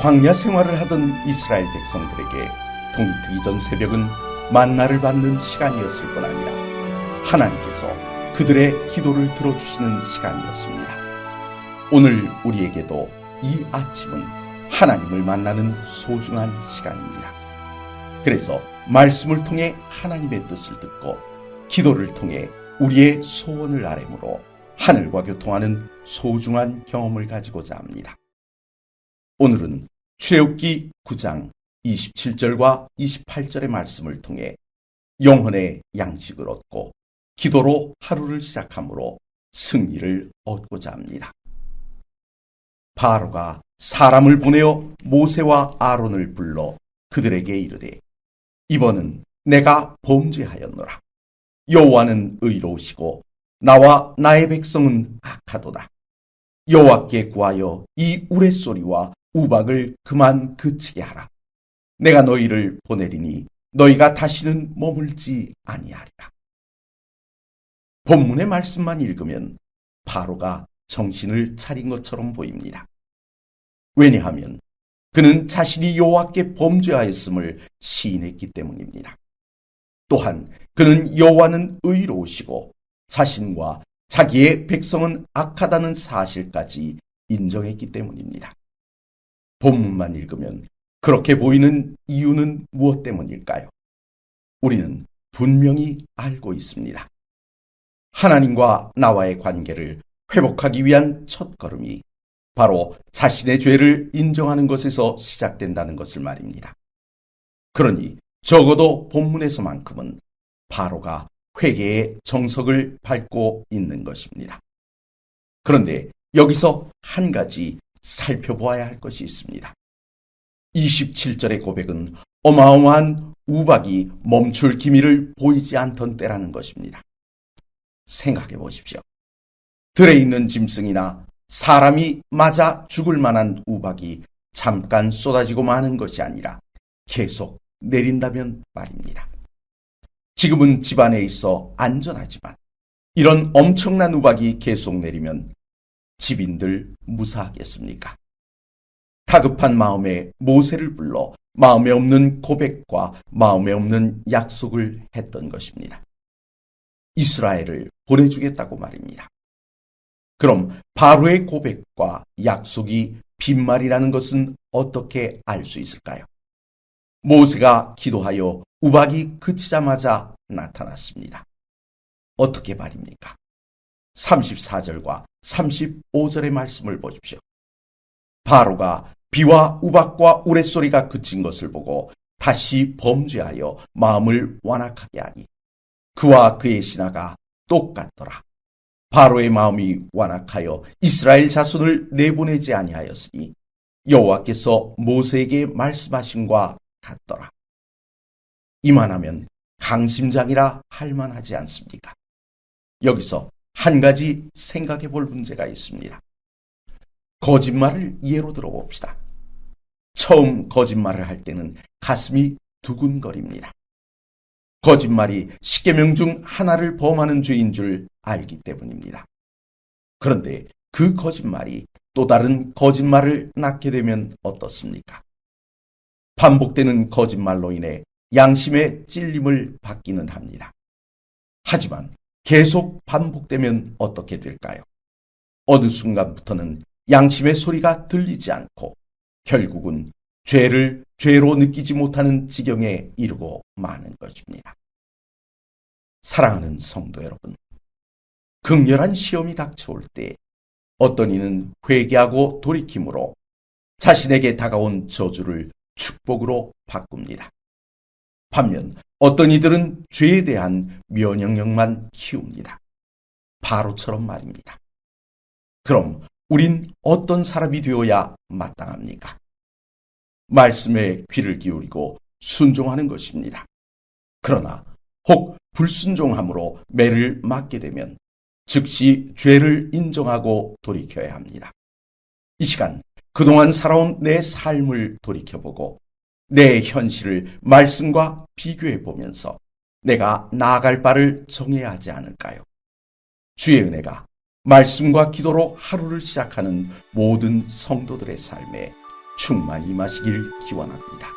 광야 생활을 하던 이스라엘 백성들에게 동이 트기 전 새벽은 만나를 받는 시간이었을 뿐 아니라 하나님께서 그들의 기도를 들어주시는 시간이었습니다. 오늘 우리에게도 이 아침은 하나님을 만나는 소중한 시간입니다. 그래서 말씀을 통해 하나님의 뜻을 듣고 기도를 통해 우리의 소원을 아뢰므로 하늘과 교통하는 소중한 경험을 가지고자 합니다. 오늘은 출애굽기 9장 27절과 28절의 말씀을 통해 영혼의 양식을 얻고 기도로 하루를 시작함으로 승리를 얻고자 합니다. 바로가 사람을 보내어 모세와 아론을 불러 그들에게 이르되 이번은 내가 범죄하였노라. 여호와는 의로우시고 나와 나의 백성은 악하도다. 여호와께 구하여 이 우레소리와 우박을 그만 그치게 하라. 내가 너희를 보내리니 너희가 다시는 머물지 아니하리라. 본문의 말씀만 읽으면 바로가 정신을 차린 것처럼 보입니다. 왜냐하면 그는 자신이 여호와께 범죄하였음을 시인했기 때문입니다. 또한 그는 여호와는 의로우시고 자신과 자기의 백성은 악하다는 사실까지 인정했기 때문입니다. 본문만 읽으면 그렇게 보이는 이유는 무엇 때문일까요? 우리는 분명히 알고 있습니다. 하나님과 나와의 관계를 회복하기 위한 첫걸음이 바로 자신의 죄를 인정하는 것에서 시작된다는 것을 말입니다. 그러니 적어도 본문에서만큼은 바로가 회개의 정석을 밟고 있는 것입니다. 그런데 여기서 한 가지 살펴보아야 할 것이 있습니다. 27절의 고백은 어마어마한 우박이 멈출 기미를 보이지 않던 때라는 것입니다. 생각해 보십시오. 들에 있는 짐승이나 사람이 맞아 죽을 만한 우박이 잠깐 쏟아지고 마는 것이 아니라 계속 내린다면 말입니다. 지금은 집안에 있어 안전하지만 이런 엄청난 우박이 계속 내리면 집인들 무사하겠습니까? 다급한 마음에 모세를 불러 마음에 없는 고백과 마음에 없는 약속을 했던 것입니다. 이스라엘을 보내주겠다고 말입니다. 그럼 바로의 고백과 약속이 빈말이라는 것은 어떻게 알 수 있을까요? 모세가 기도하여 우박이 그치자마자 나타났습니다. 어떻게 말입니까? 34절과 35절의 말씀을 보십시오. 바로가 비와 우박과 우레소리가 그친 것을 보고 다시 범죄하여 마음을 완악하게 하니 그와 그의 신하가 똑같더라. 바로의 마음이 완악하여 이스라엘 자손을 내보내지 아니하였으니 여호와께서 모세에게 말씀하신과 같더라. 이만하면 강심장이라 할 만하지 않습니까? 여기서 한 가지 생각해 볼 문제가 있습니다. 거짓말을 예로 들어봅시다. 처음 거짓말을 할 때는 가슴이 두근거립니다. 거짓말이 10계명 중 하나를 범하는 죄인 줄 알기 때문입니다. 그런데 그 거짓말이 또 다른 거짓말을 낳게 되면 어떻습니까? 반복되는 거짓말로 인해 양심의 찔림을 받기는 합니다. 하지만 계속 반복되면 어떻게 될까요? 어느 순간부터는 양심의 소리가 들리지 않고 결국은 죄를 죄로 느끼지 못하는 지경에 이르고 마는 것입니다. 사랑하는 성도 여러분, 극렬한 시험이 닥쳐올 때 어떤 이는 회개하고 돌이킴으로 자신에게 다가온 저주를 축복으로 바꿉니다. 반면 어떤 이들은 죄에 대한 면역력만 키웁니다. 바로처럼 말입니다. 그럼 우린 어떤 사람이 되어야 마땅합니까? 말씀에 귀를 기울이고 순종하는 것입니다. 그러나 혹 불순종함으로 매를 맞게 되면 즉시 죄를 인정하고 돌이켜야 합니다. 이 시간 그동안 살아온 내 삶을 돌이켜보고 내 현실을 말씀과 비교해 보면서 내가 나아갈 바를 정해야 하지 않을까요? 주의 은혜가 말씀과 기도로 하루를 시작하는 모든 성도들의 삶에 충만히 임하시길 기원합니다.